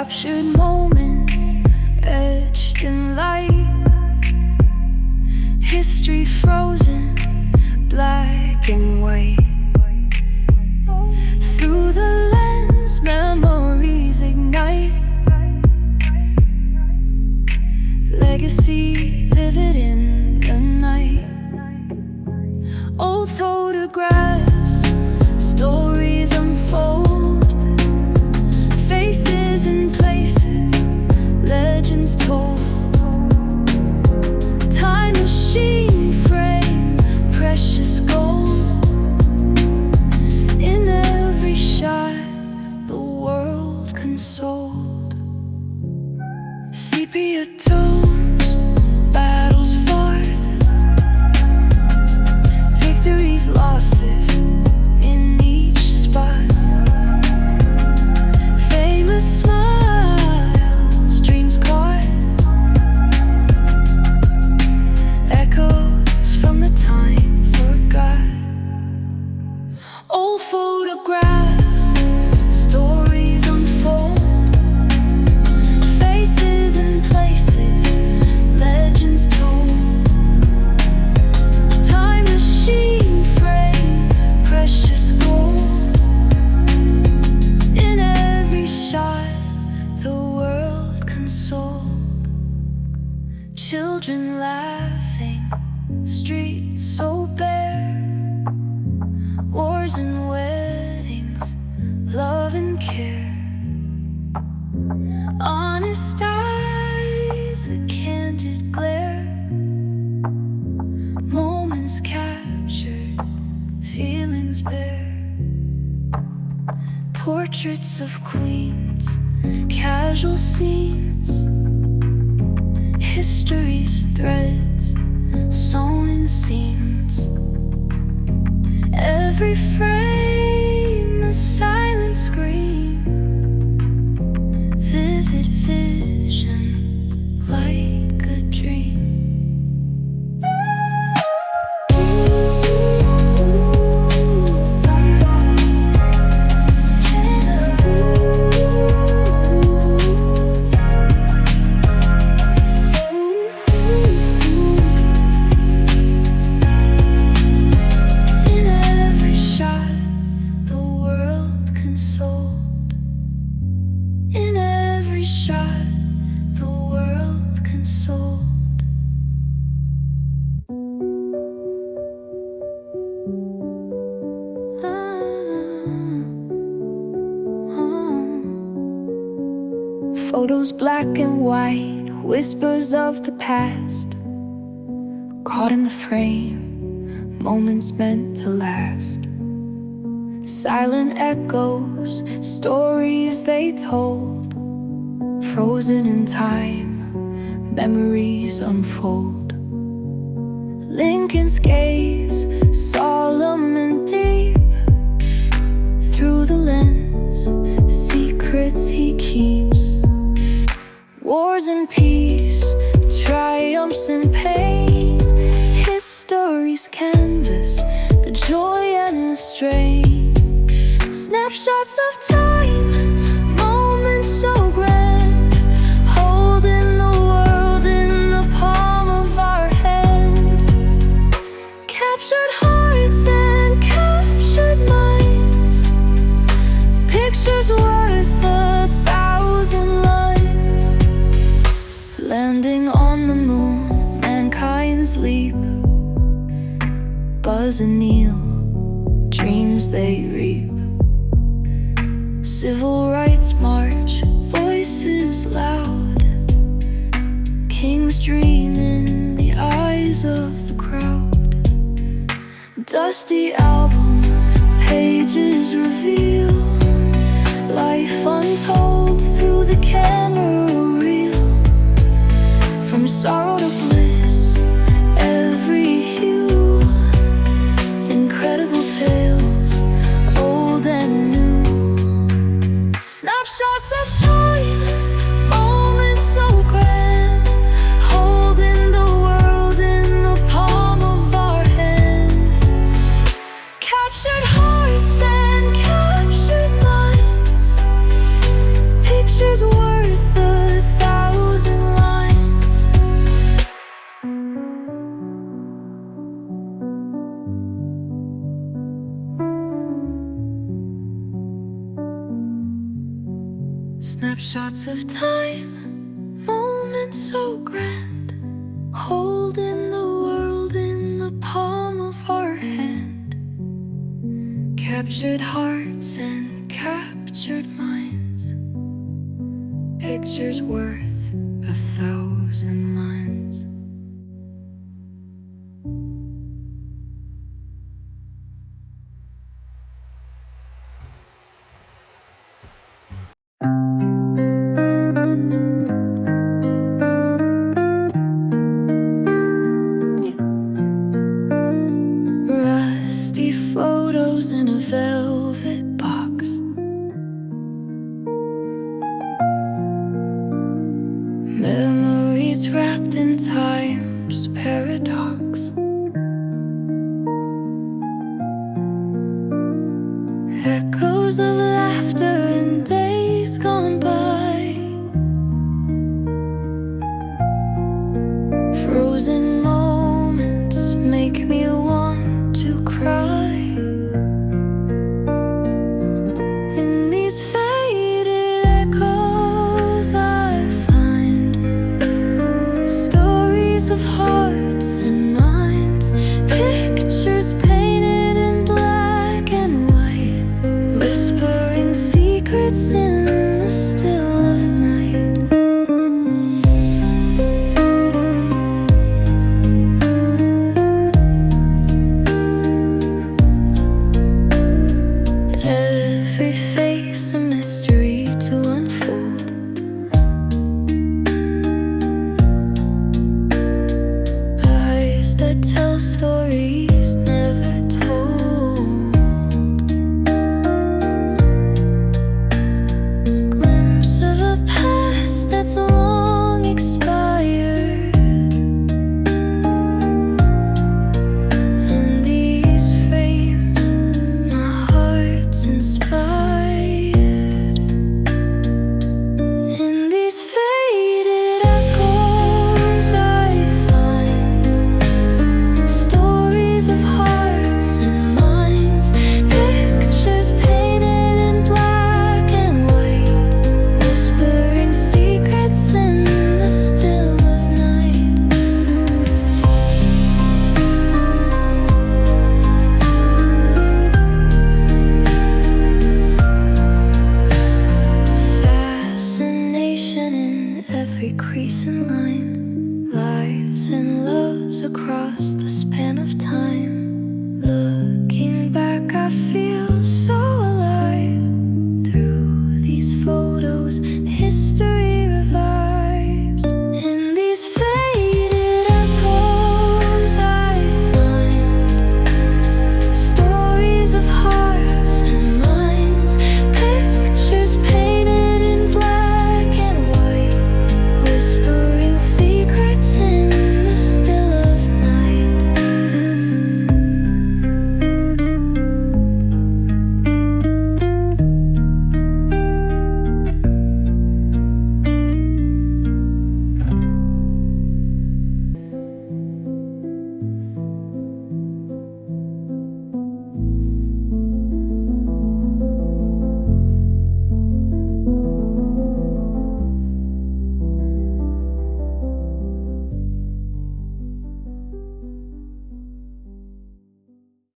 captured moments etched in light, history frozen, black and white. Through the lens, memories ignite, legacy vivid in the night. Old photographs, stories unfold, faces and places, legends told. Time machine frame, precious gold. In every shot, the world consoled. Sepia tones, battles fought, victories, losses in each spot. Famous smiles, dreams caught, echoes from the time forgot. Old photographs, stories unfold, faces and places, legends told. Time machine frame, precious gold. In every shot, the world consoled. Children laughing, streets so bare, wars and weddings, love and care. Honest eyes, a candid glare, moments captured, feelings bare. Portraits of queens, casual scenes, history's threads sewn in seams. Every frame a silent scream, vivid vision like a dream. In every shot, the world consoled. In every shot, the world consoled. Photos black and white, whispers of the past, caught in the frame, moments meant to last. Silent echoes, stories they told, frozen in time, memories unfold. Lincoln's gaze, solemn and deep, through the lens, secrets he keeps. Wars and peace, triumphs and pain, history's canvas, the joy and the strain. Snapshots of time, moments so grand, holding the world in the palm of our hand. Captured hearts and captured minds, pictures worth 1,000 lines. Landing on the moon, mankind's leap, buzz and kneel, dreams they reap. Civil rights march, voices loud, kings dream in the eyes of the crowd. Dusty album, pages reveal, life untold through the camera reel. From sorrow to bliss, every hue, incredible tales, old and new. Snapshots of time, moments so grand, holding the world in the palm of our hand. Captured hearts and captured minds, pictures worth Snapshots of time, moments so grand, holding the world in the palm of our hand. Captured hearts and captured minds, pictures worth 1,000 lines. Rusty photos in a velvet box, memories wrapped in time's paradox. Echoes of laughter in days gone by, frozen moments make me want to cry. In these faded echoes I find stories of hearts and minds, pictures painted in black and white, whispering secrets in the still of night. Every face a mystery to unfold, eyes that tell stories never told, glimpse of a past that's long expired. In these frames my heart's inspired. In these faded echoes I find stories of hearts and minds, pictures painted in black and white, whispering secrets in the still of night. Fascination in every crease and line, lives and loves across the span of time.